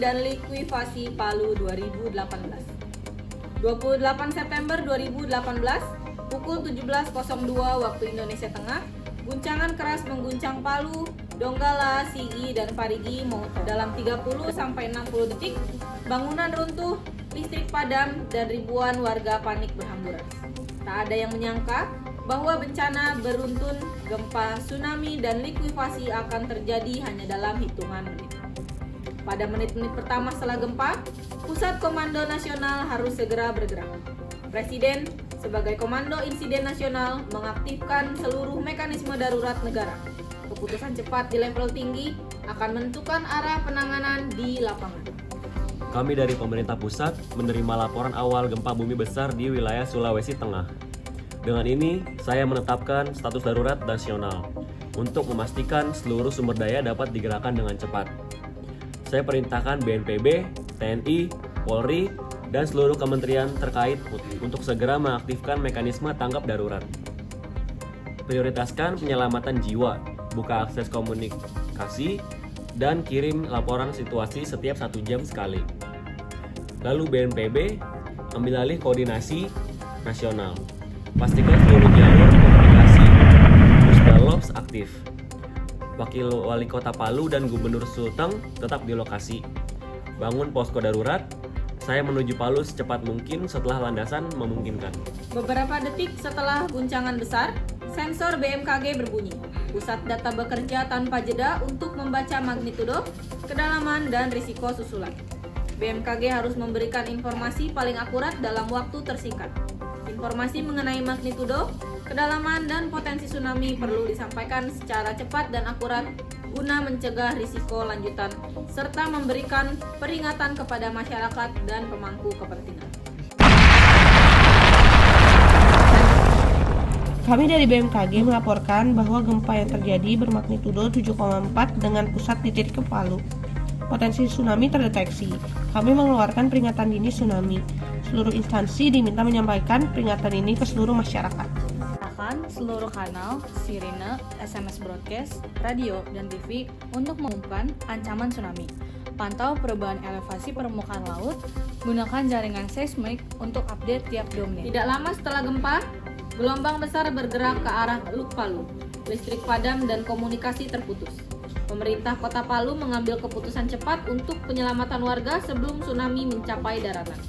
dan Likuifasi Palu 2018. 28 September 2018, pukul 17.02 waktu Indonesia Tengah, guncangan keras mengguncang Palu, Donggala, Sigi, dan Parigi dalam 30-60 detik, bangunan runtuh, listrik padam, dan ribuan warga panik berhamburan. Tak ada yang menyangka bahwa bencana beruntun, gempa, tsunami, dan likuifasi akan terjadi hanya dalam hitungan menit. Pada menit-menit pertama setelah gempa, Pusat Komando Nasional harus segera bergerak. Presiden sebagai Komando Insiden Nasional mengaktifkan seluruh mekanisme darurat negara. Keputusan cepat di level tinggi akan menentukan arah penanganan di lapangan. Kami dari pemerintah pusat menerima laporan awal gempa bumi besar di wilayah Sulawesi Tengah. Dengan ini, saya menetapkan status darurat nasional untuk memastikan seluruh sumber daya dapat digerakkan dengan cepat. Saya perintahkan BNPB, TNI, Polri, dan seluruh kementerian terkait untuk segera mengaktifkan mekanisme tanggap darurat. Prioritaskan penyelamatan jiwa, buka akses komunikasi, dan kirim laporan situasi setiap 1 jam sekali. Lalu BNPB ambil alih koordinasi nasional. Pastikan seluruh jalur komunikasi Pusdalops aktif. Wakil Wali Kota Palu dan Gubernur Sulteng tetap di lokasi. Bangun posko darurat. Saya menuju Palu secepat mungkin setelah landasan memungkinkan. Beberapa detik setelah guncangan besar, sensor BMKG berbunyi. Pusat data bekerja tanpa jeda untuk membaca magnitudo, kedalaman, dan risiko susulan. BMKG harus memberikan informasi paling akurat dalam waktu tersingkat. Informasi mengenai magnitudo, kedalaman, dan potensi tsunami perlu disampaikan secara cepat dan akurat guna mencegah risiko lanjutan serta memberikan peringatan kepada masyarakat dan pemangku kepentingan. Kami dari BMKG melaporkan bahwa gempa yang terjadi bermagnitudo 7,4 dengan pusat di titik Palu. Potensi tsunami terdeteksi. Kami mengeluarkan peringatan dini tsunami. Seluruh instansi diminta menyampaikan peringatan ini ke seluruh masyarakat. Seluruh kanal, sirine, SMS broadcast, radio, dan TV untuk mengumumkan ancaman tsunami. Pantau perubahan elevasi permukaan laut, gunakan jaringan seismik untuk update tiap 2 menit. Tidak lama setelah gempa, gelombang besar bergerak ke arah Teluk Palu. Listrik padam dan komunikasi terputus. Pemerintah Kota Palu mengambil keputusan cepat untuk penyelamatan warga sebelum tsunami mencapai daratan.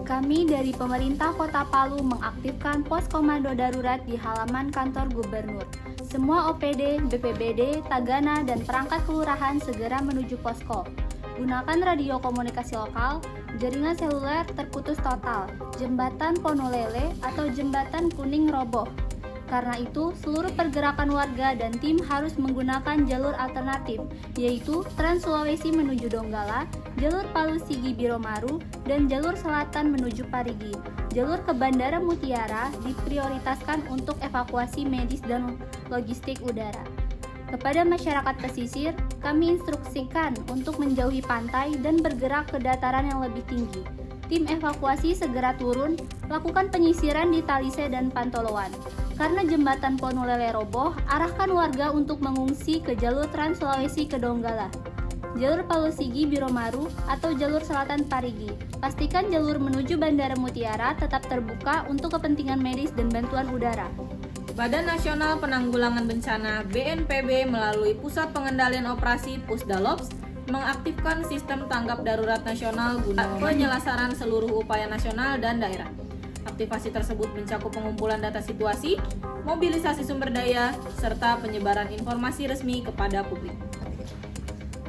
Kami dari pemerintah Kota Palu mengaktifkan pos komando darurat di halaman kantor gubernur. Semua OPD, BPBD, Tagana, dan perangkat kelurahan segera menuju posko. Gunakan radio komunikasi lokal, jaringan seluler terputus total, jembatan Ponolele atau jembatan Kuning roboh. Karena itu, seluruh pergerakan warga dan tim harus menggunakan jalur alternatif, yaitu Trans Sulawesi menuju Donggala, jalur Palu Sigi Biromaru, dan jalur selatan menuju Parigi. Jalur ke Bandara Mutiara diprioritaskan untuk evakuasi medis dan logistik udara. Kepada masyarakat pesisir, kami instruksikan untuk menjauhi pantai dan bergerak ke dataran yang lebih tinggi. Tim evakuasi segera turun, lakukan penyisiran di Talise dan Pantoloan. Karena jembatan Ponolele roboh, arahkan warga untuk mengungsi ke jalur Trans Sulawesi ke Donggala, jalur Palu Sigi Biromaru, atau jalur selatan Parigi. Pastikan jalur menuju Bandara Mutiara tetap terbuka untuk kepentingan medis dan bantuan udara. Badan Nasional Penanggulangan Bencana BNPB melalui Pusat Pengendalian Operasi Pusdalops mengaktifkan sistem tanggap darurat nasional guna penyelesaian seluruh upaya nasional dan daerah. Aktivasi tersebut mencakup pengumpulan data situasi, mobilisasi sumber daya, serta penyebaran informasi resmi kepada publik.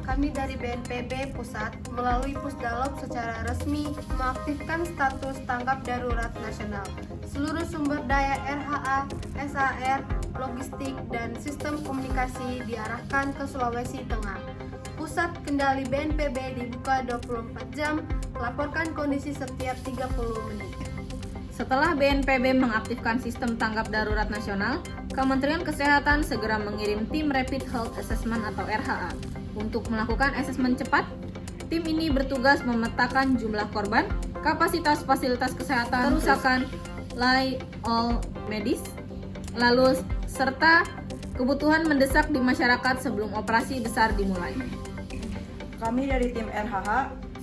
Kami dari BNPB Pusat melalui Pusdalops secara resmi mengaktifkan status tanggap darurat nasional. Seluruh sumber daya RHA, SAR, logistik, dan sistem komunikasi diarahkan ke Sulawesi Tengah. Pusat kendali BNPB dibuka 24 jam, laporkan kondisi setiap 30 menit. Setelah BNPB mengaktifkan sistem tanggap darurat nasional, Kementerian Kesehatan segera mengirim tim Rapid Health Assessment atau RHA untuk melakukan asesmen cepat. Tim ini bertugas memetakan jumlah korban, kapasitas fasilitas kesehatan, kerusakan, layanan medis, lalu serta kebutuhan mendesak di masyarakat sebelum operasi besar dimulai. Kami dari tim RHH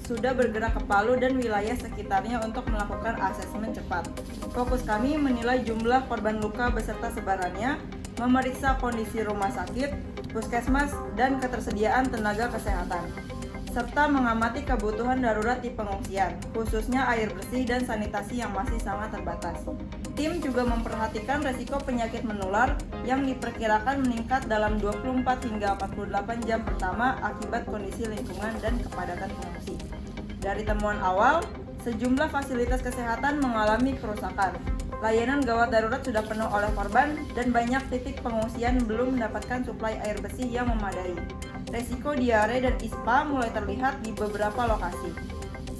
sudah bergerak ke Palu dan wilayah sekitarnya untuk melakukan asesmen cepat. Fokus kami menilai jumlah korban luka beserta sebarannya, memeriksa kondisi rumah sakit, puskesmas, dan ketersediaan tenaga kesehatan, serta mengamati kebutuhan darurat di pengungsian, khususnya air bersih dan sanitasi yang masih sangat terbatas. Tim juga memperhatikan resiko penyakit menular yang diperkirakan meningkat dalam 24 hingga 48 jam pertama akibat kondisi lingkungan dan kepadatan pengungsi. Dari temuan awal, sejumlah fasilitas kesehatan mengalami kerusakan. Layanan gawat darurat sudah penuh oleh korban dan banyak titik pengungsian belum mendapatkan suplai air bersih yang memadai. Resiko diare dan ISPA mulai terlihat di beberapa lokasi.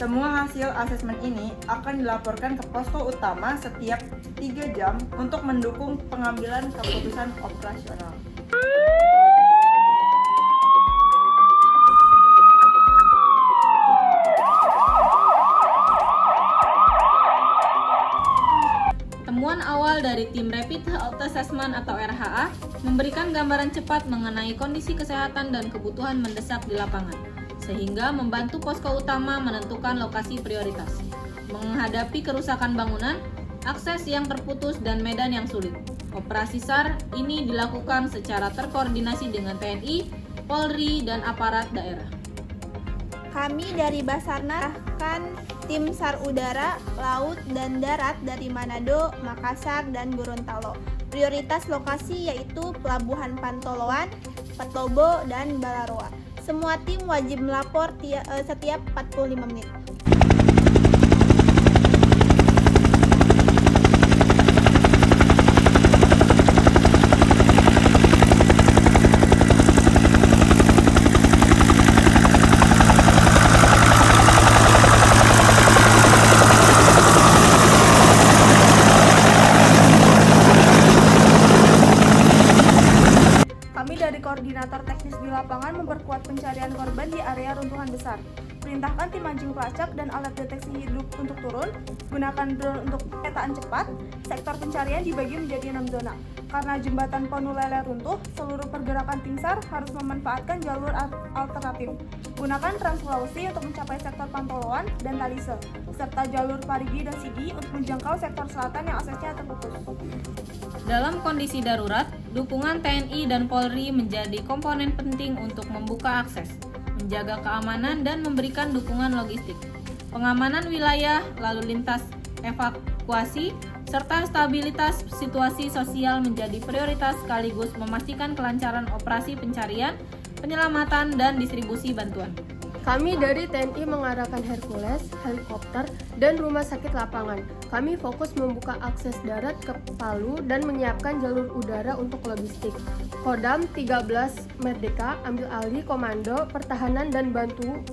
Semua hasil asesmen ini akan dilaporkan ke posko utama setiap 3 jam untuk mendukung pengambilan keputusan operasional. Temuan awal dari tim Rapid Health Assessment atau RHA memberikan gambaran cepat mengenai kondisi kesehatan dan kebutuhan mendesak di lapangan, sehingga membantu posko utama menentukan lokasi prioritas, menghadapi kerusakan bangunan, akses yang terputus, dan medan yang sulit. Operasi SAR ini dilakukan secara terkoordinasi dengan TNI, Polri, dan aparat daerah. Kami dari Basarnas akan tim SAR udara, laut, dan darat dari Manado, Makassar, dan Gorontalo. Prioritas lokasi yaitu Pelabuhan Pantoloan, Petobo, dan Balaroa. Semua tim wajib melapor setiap 45 menit. Kami dari koordinator teknis di lapangan memperkuat pencarian korban di area runtuhan besar. Perintahkan tim anjing pelacak dan alat deteksi hidup untuk turun, gunakan drone untuk pemetaan cepat. Sektor pencarian dibagi menjadi 6 zona. Karena jembatan Ponulele runtuh, seluruh pergerakan tim SAR harus memanfaatkan jalur alternatif. Gunakan Trans Sulawesi untuk mencapai sektor Pantoloan dan Talise, serta jalur Parigi dan Sigi untuk menjangkau sektor selatan yang aksesnya terputus. Dalam kondisi darurat, dukungan TNI dan Polri menjadi komponen penting untuk membuka akses, menjaga keamanan, dan memberikan dukungan logistik. Pengamanan wilayah, lalu lintas evakuasi, serta stabilitas situasi sosial menjadi prioritas sekaligus memastikan kelancaran operasi pencarian, penyelamatan, dan distribusi bantuan. Kami dari TNI mengarahkan Hercules, helikopter, dan rumah sakit lapangan. Kami fokus membuka akses darat ke Palu dan menyiapkan jalur udara untuk logistik. Kodam 13 Merdeka ambil alih komando, pertahanan, dan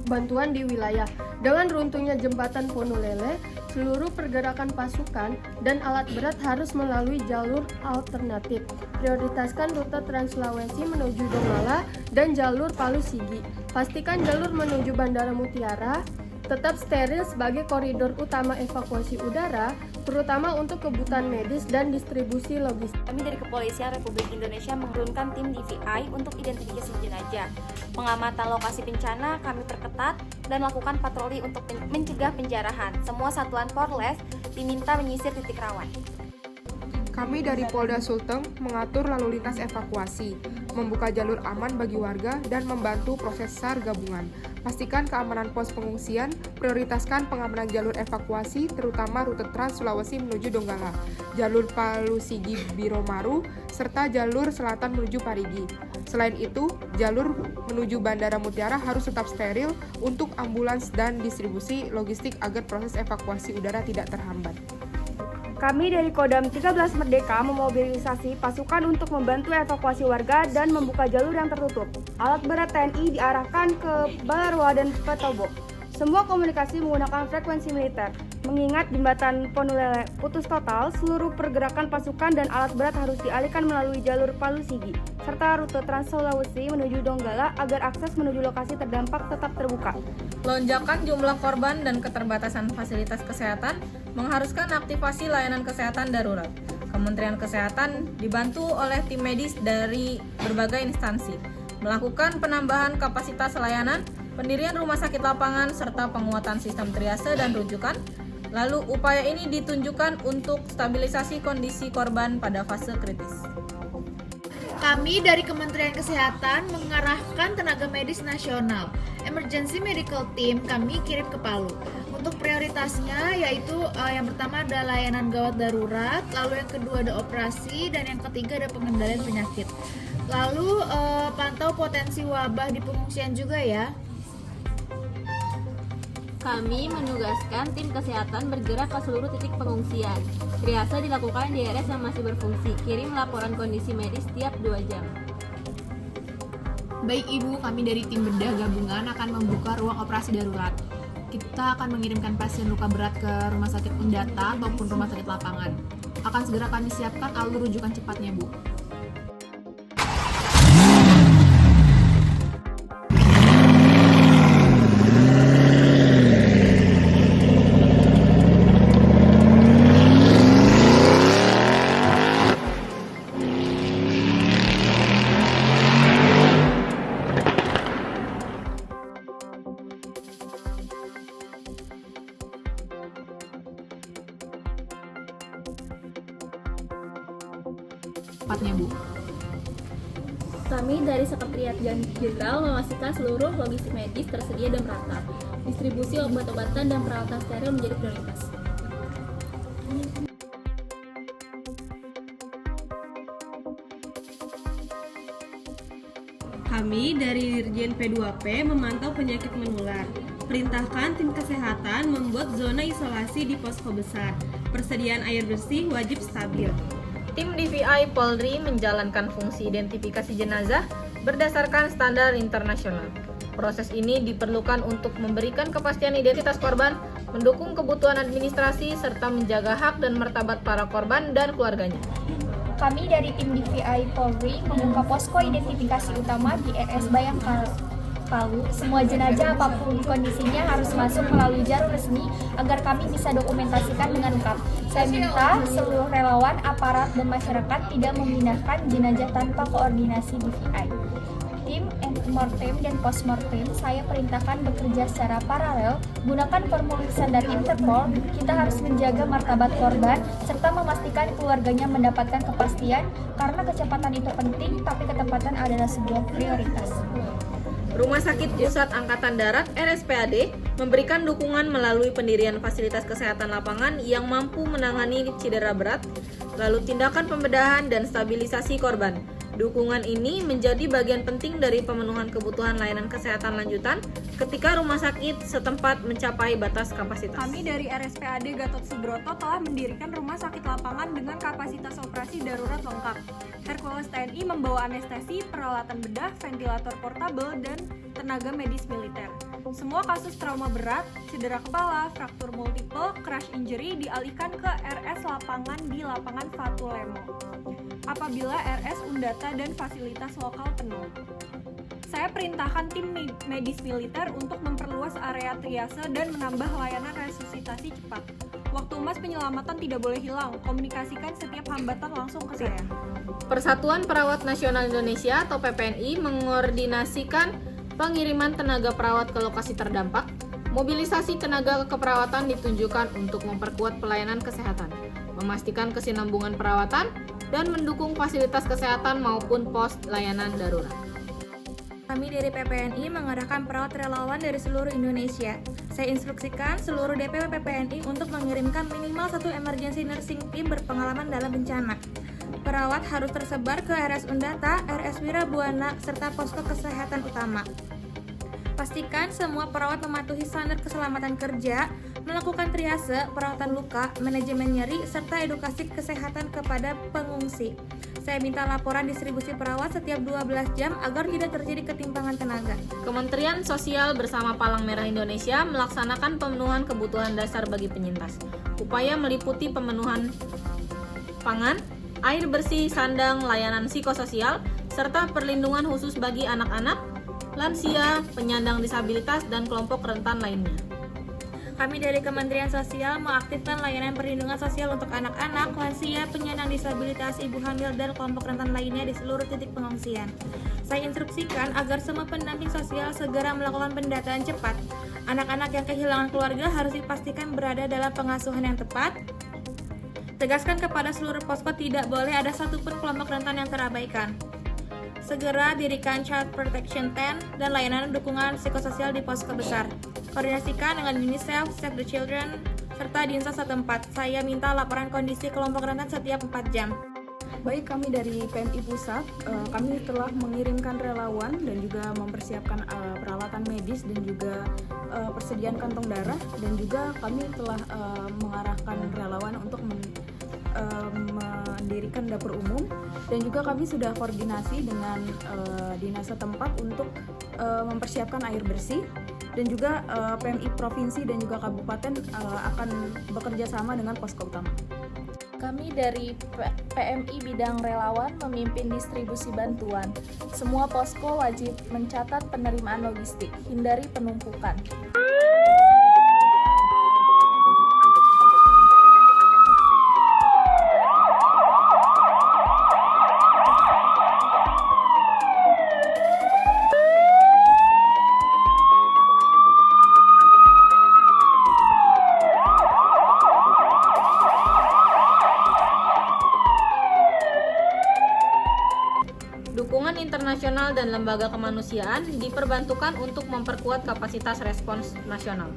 bantuan di wilayah. Dengan runtuhnya jembatan Ponulele, seluruh pergerakan pasukan dan alat berat harus melalui jalur alternatif. Prioritaskan rute Trans Sulawesi menuju Donggala dan jalur Palu Sigi. Pastikan jalur menuju Bandara Mutiara tetap steril sebagai koridor utama evakuasi udara, terutama untuk kebutuhan medis dan distribusi logistik. Kami dari Kepolisian Republik Indonesia menurunkan tim DVI untuk identifikasi jenazah. Pengamatan lokasi bencana kami perketat dan melakukan patroli untuk mencegah penjarahan. Semua satuan Polres diminta menyisir titik rawan. Kami dari Polda Sulteng mengatur lalu lintas evakuasi, membuka jalur aman bagi warga, dan membantu proses SAR gabungan. Pastikan keamanan pos pengungsian, prioritaskan pengamanan jalur evakuasi, terutama rute Trans Sulawesi menuju Donggala, jalur Palu Sigi Biromaru, serta jalur selatan menuju Parigi. Selain itu, jalur menuju Bandara Mutiara harus tetap steril untuk ambulans dan distribusi logistik agar proses evakuasi udara tidak terhambat. Kami dari Kodam 13 Merdeka memobilisasi pasukan untuk membantu evakuasi warga dan membuka jalur yang tertutup. Alat berat TNI diarahkan ke Balaroa dan Petobo. Semua komunikasi menggunakan frekuensi militer. Mengingat jembatan Ponulele putus total, seluruh pergerakan pasukan dan alat berat harus dialihkan melalui jalur Palu Sigi, serta rute Trans Sulawesi menuju Donggala agar akses menuju lokasi terdampak tetap terbuka. Lonjakan jumlah korban dan keterbatasan fasilitas kesehatan mengharuskan aktivasi layanan kesehatan darurat. Kementerian Kesehatan dibantu oleh tim medis dari berbagai instansi, melakukan penambahan kapasitas layanan, pendirian rumah sakit lapangan, serta penguatan sistem triase dan rujukan. Lalu upaya ini ditunjukkan untuk stabilisasi kondisi korban pada fase kritis. Kami dari Kementerian Kesehatan mengarahkan tenaga medis nasional. Emergency Medical Team kami kirim ke Palu. Untuk prioritasnya yaitu yang pertama ada layanan gawat darurat, lalu yang kedua ada operasi, dan yang ketiga ada pengendalian penyakit. Lalu pantau potensi wabah di pengungsian juga ya. Kami menugaskan tim kesehatan bergerak ke seluruh titik pengungsian. Triase dilakukan di RS yang masih berfungsi. Kirim laporan kondisi medis tiap 2 jam. Baik Ibu, kami dari tim bedah gabungan akan membuka ruang operasi darurat. Kita akan mengirimkan pasien luka berat ke rumah sakit Undata ataupun rumah sakit lapangan. Akan segera kami siapkan alur rujukan cepatnya, Bu. Bu. Kami dari Sekretariat Jenderal memastikan seluruh logistik medis tersedia dan merata. Distribusi obat-obatan dan peralatan steril menjadi prioritas. Kami dari Dirjen P2P memantau penyakit menular. Perintahkan tim kesehatan membuat zona isolasi di posko besar. Persediaan air bersih wajib stabil. Tim DVI Polri menjalankan fungsi identifikasi jenazah berdasarkan standar internasional. Proses ini diperlukan untuk memberikan kepastian identitas korban, mendukung kebutuhan administrasi, serta menjaga hak dan martabat para korban dan keluarganya. Kami dari tim DVI Polri membuka posko identifikasi utama di RS Bayangkara Palu. Semua jenazah apapun kondisinya harus masuk melalui jalur resmi agar kami bisa dokumentasikan dengan lengkap. Saya minta seluruh relawan, aparat, dan masyarakat tidak memindahkan jenazah tanpa koordinasi DVI. Tim antemortem dan postmortem saya perintahkan bekerja secara paralel. Gunakan formulir standar Interpol. Kita harus menjaga martabat korban serta memastikan keluarganya mendapatkan kepastian karena kecepatan itu penting, tapi ketepatan adalah sebuah prioritas. Rumah Sakit Pusat Angkatan Darat (RSPAD) memberikan dukungan melalui pendirian fasilitas kesehatan lapangan yang mampu menangani cedera berat, lalu tindakan pembedahan dan stabilisasi korban. Dukungan ini menjadi bagian penting dari pemenuhan kebutuhan layanan kesehatan lanjutan ketika rumah sakit setempat mencapai batas kapasitas. Kami dari RSPAD Gatot Subroto telah mendirikan rumah sakit lapangan dengan kapasitas operasi darurat lengkap. Hercules TNI membawa anestesi, peralatan bedah, ventilator portabel, dan tenaga medis militer. Semua kasus trauma berat, cedera kepala, fraktur multiple, crash injury dialihkan ke RS lapangan di lapangan Fatulemo apabila RS Undata dan fasilitas lokal penuh. Saya perintahkan tim medis militer untuk memperluas area triase dan menambah layanan resusitasi cepat. Waktu emas penyelamatan tidak boleh hilang, komunikasikan setiap hambatan langsung ke saya. Persatuan Perawat Nasional Indonesia atau PPNI mengordinasikan pengiriman tenaga perawat ke lokasi terdampak. Mobilisasi tenaga keperawatan ditunjukkan untuk memperkuat pelayanan kesehatan, memastikan kesinambungan perawatan, dan mendukung fasilitas kesehatan maupun pos layanan darurat. Kami dari PPNI mengarahkan perawat relawan dari seluruh Indonesia. Saya instruksikan seluruh DPW PPNI untuk mengirimkan minimal 1 emergency nursing team berpengalaman dalam bencana. Perawat harus tersebar ke RS Undata, RS Wirabuana, serta posko kesehatan utama. Pastikan semua perawat mematuhi standar keselamatan kerja, melakukan triase, perawatan luka, manajemen nyeri, serta edukasi kesehatan kepada pengungsi. Saya minta laporan distribusi perawat setiap 12 jam agar tidak terjadi ketimpangan tenaga. Kementerian Sosial bersama Palang Merah Indonesia melaksanakan pemenuhan kebutuhan dasar bagi penyintas. Upaya meliputi pemenuhan pangan, air bersih, sandang, layanan psikososial, serta perlindungan khusus bagi anak-anak, lansia, penyandang disabilitas, dan kelompok rentan lainnya. Kami dari Kementerian Sosial mengaktifkan layanan perlindungan sosial untuk anak-anak, lansia, penyandang disabilitas, ibu hamil, dan kelompok rentan lainnya di seluruh titik pengungsian. Saya instruksikan agar semua pendamping sosial segera melakukan pendataan cepat. Anak-anak yang kehilangan keluarga harus dipastikan berada dalam pengasuhan yang tepat. Tegaskan kepada seluruh posko tidak boleh ada satupun kelompok rentan yang terabaikan. Segera dirikan Child Protection Tent dan layanan dukungan psikososial di posko besar. Koordinasikan dengan UNICEF, Save the Children, serta Dinsos setempat. Saya minta laporan kondisi kelompok rentan setiap 4 jam. Baik, kami dari PMI Pusat, kami telah mengirimkan relawan dan juga mempersiapkan peralatan medis dan juga persediaan kantong darah, dan juga kami telah mengarahkan relawan untuk mendirikan dapur umum, dan juga kami sudah koordinasi dengan dinas setempat untuk mempersiapkan air bersih, dan juga PMI Provinsi dan juga Kabupaten akan bekerja sama dengan posko utama. Kami dari PMI Bidang Relawan memimpin distribusi bantuan. Semua posko wajib mencatat penerimaan logistik, hindari penumpukan. Dukungan internasional dan lembaga kemanusiaan diperbantukan untuk memperkuat kapasitas respons nasional.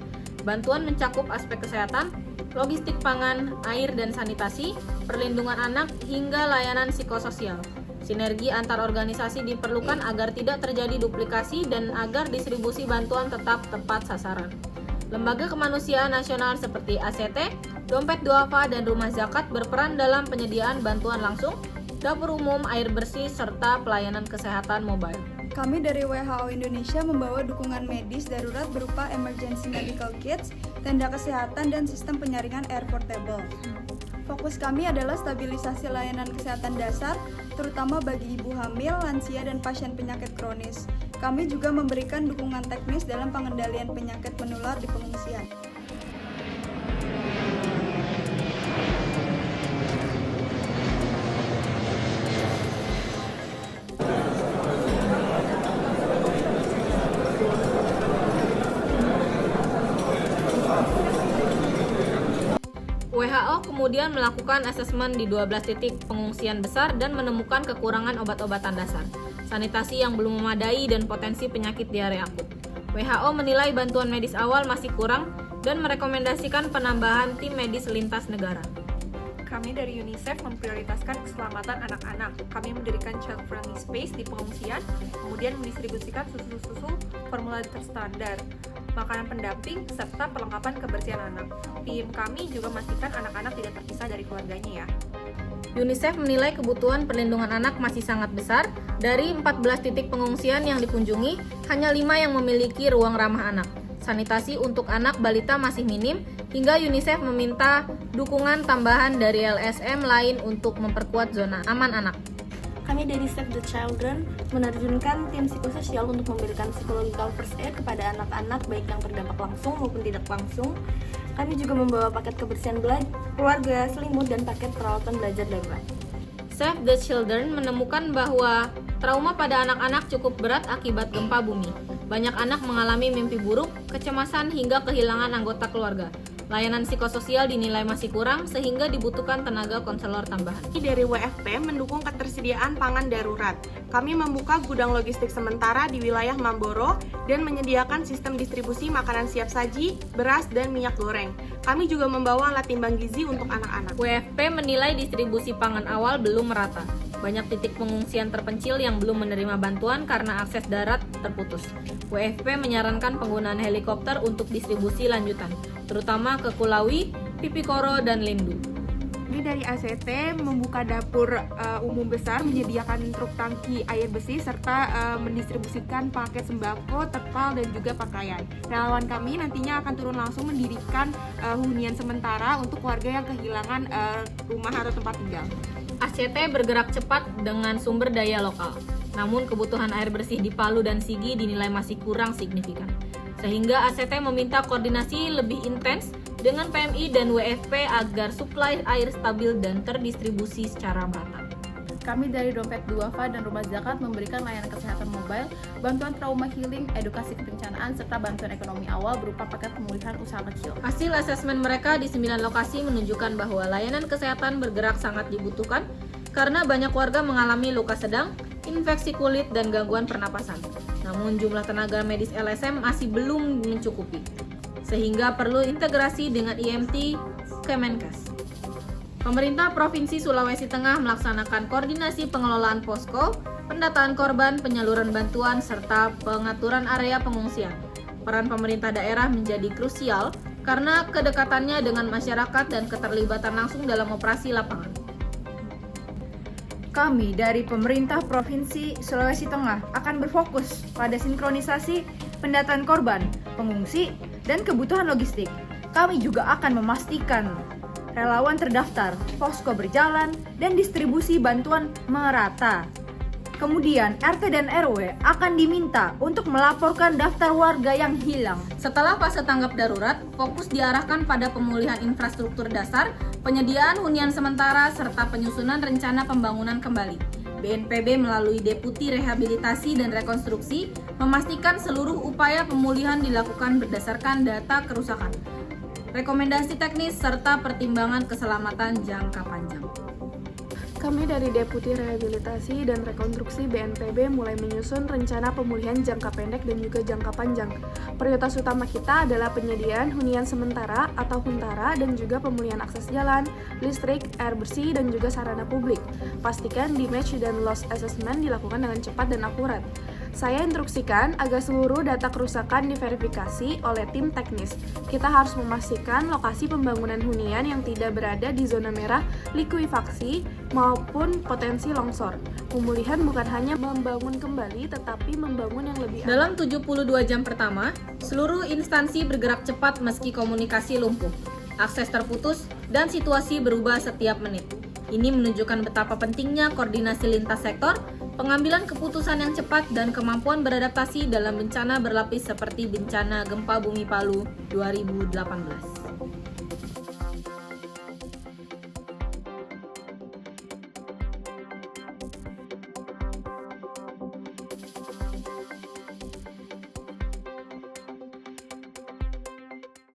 Bantuan mencakup aspek kesehatan, logistik pangan, air dan sanitasi, perlindungan anak, hingga layanan psikososial. Sinergi antar organisasi diperlukan agar tidak terjadi duplikasi dan agar distribusi bantuan tetap tepat sasaran. Lembaga kemanusiaan nasional seperti ACT, Dompet Duafa, dan Rumah Zakat berperan dalam penyediaan bantuan langsung, dapur umum, air bersih, serta pelayanan kesehatan mobile. Kami dari WHO Indonesia membawa dukungan medis darurat berupa emergency medical kits, tenda kesehatan, dan sistem penyaringan air portable. Fokus kami adalah stabilisasi layanan kesehatan dasar, terutama bagi ibu hamil, lansia, dan pasien penyakit kronis. Kami juga memberikan dukungan teknis dalam pengendalian penyakit menular di pengungsian. WHO kemudian melakukan asesmen di 12 titik pengungsian besar dan menemukan kekurangan obat-obatan dasar, sanitasi yang belum memadai, dan potensi penyakit diare akut. WHO menilai bantuan medis awal masih kurang dan merekomendasikan penambahan tim medis lintas negara. Kami dari UNICEF memprioritaskan keselamatan anak-anak. Kami mendirikan child-friendly space di pengungsian, kemudian mendistribusikan susu-susu formula terstandar, makanan pendamping, serta perlengkapan kebersihan anak. Tim kami juga memastikan anak-anak tidak terpisah dari keluarganya ya. UNICEF menilai kebutuhan perlindungan anak masih sangat besar. Dari 14 titik pengungsian yang dikunjungi, hanya 5 yang memiliki ruang ramah anak. Sanitasi untuk anak balita masih minim, hingga UNICEF meminta dukungan tambahan dari LSM lain untuk memperkuat zona aman anak. Kami dari Save the Children menerjunkan tim psikososial untuk memberikan psychological first aid kepada anak-anak baik yang terdampak langsung maupun tidak langsung. Kami juga membawa paket kebersihan keluarga, selimut, dan paket peralatan belajar darurat. Save the Children menemukan bahwa trauma pada anak-anak cukup berat akibat gempa bumi. Banyak anak mengalami mimpi buruk, kecemasan, hingga kehilangan anggota keluarga. Layanan psikososial dinilai masih kurang sehingga dibutuhkan tenaga konselor tambahan. Dari WFP mendukung ketersediaan pangan darurat. Kami membuka gudang logistik sementara di wilayah Mamboro dan menyediakan sistem distribusi makanan siap saji, beras, dan minyak goreng. Kami juga membawa alat timbang gizi untuk anak-anak. WFP menilai distribusi pangan awal belum merata. Banyak titik pengungsian terpencil yang belum menerima bantuan karena akses darat terputus. WFP menyarankan penggunaan helikopter untuk distribusi lanjutan, terutama ke Kulawi, Pipikoro, dan Lindu. Kami dari ACT membuka dapur umum besar, menyediakan truk tangki air bersih, serta mendistribusikan paket sembako, terpal, dan juga pakaian. Relawan kami nantinya akan turun langsung mendirikan hunian sementara untuk warga yang kehilangan rumah atau tempat tinggal. ACT bergerak cepat dengan sumber daya lokal, namun kebutuhan air bersih di Palu dan Sigi dinilai masih kurang signifikan. Sehingga ACT meminta koordinasi lebih intens dengan PMI dan WFP agar suplai air stabil dan terdistribusi secara merata. Kami dari Dompet Duafa dan Rumah Zakat memberikan layanan kesehatan mobile, bantuan trauma healing, edukasi kebencanaan, serta bantuan ekonomi awal berupa paket pemulihan usaha kecil. Hasil asesmen mereka di 9 lokasi menunjukkan bahwa layanan kesehatan bergerak sangat dibutuhkan karena banyak warga mengalami luka sedang, infeksi kulit, dan gangguan pernapasan. Namun jumlah tenaga medis LSM masih belum mencukupi, sehingga perlu integrasi dengan IMT Kemenkes. Pemerintah Provinsi Sulawesi Tengah melaksanakan koordinasi pengelolaan posko, pendataan korban, penyaluran bantuan, serta pengaturan area pengungsian. Peran pemerintah daerah menjadi krusial karena kedekatannya dengan masyarakat dan keterlibatan langsung dalam operasi lapangan. Kami dari pemerintah Provinsi Sulawesi Tengah akan berfokus pada sinkronisasi pendataan korban, pengungsi, dan kebutuhan logistik. Kami juga akan memastikan relawan terdaftar, posko berjalan, dan distribusi bantuan merata. Kemudian RT dan RW akan diminta untuk melaporkan daftar warga yang hilang. Setelah fase tanggap darurat, fokus diarahkan pada pemulihan infrastruktur dasar, penyediaan hunian sementara, serta penyusunan rencana pembangunan kembali. BNPB melalui Deputi Rehabilitasi dan Rekonstruksi memastikan seluruh upaya pemulihan dilakukan berdasarkan data kerusakan, rekomendasi teknis, serta pertimbangan keselamatan jangka panjang. Kami dari Deputi Rehabilitasi dan Rekonstruksi BNPB mulai menyusun rencana pemulihan jangka pendek dan juga jangka panjang. Prioritas utama kita adalah penyediaan hunian sementara atau huntara dan juga pemulihan akses jalan, listrik, air bersih, dan juga sarana publik. Pastikan damage dan loss assessment dilakukan dengan cepat dan akurat. Saya instruksikan agar seluruh data kerusakan diverifikasi oleh tim teknis. Kita harus memastikan lokasi pembangunan hunian yang tidak berada di zona merah likuifaksi maupun potensi longsor. Pemulihan bukan hanya membangun kembali, tetapi membangun yang lebih aman. Dalam 72 jam pertama, seluruh instansi bergerak cepat meski komunikasi lumpuh, akses terputus, dan situasi berubah setiap menit. Ini menunjukkan betapa pentingnya koordinasi lintas sektor, pengambilan keputusan yang cepat, dan kemampuan beradaptasi dalam bencana berlapis seperti bencana gempa bumi Palu 2018.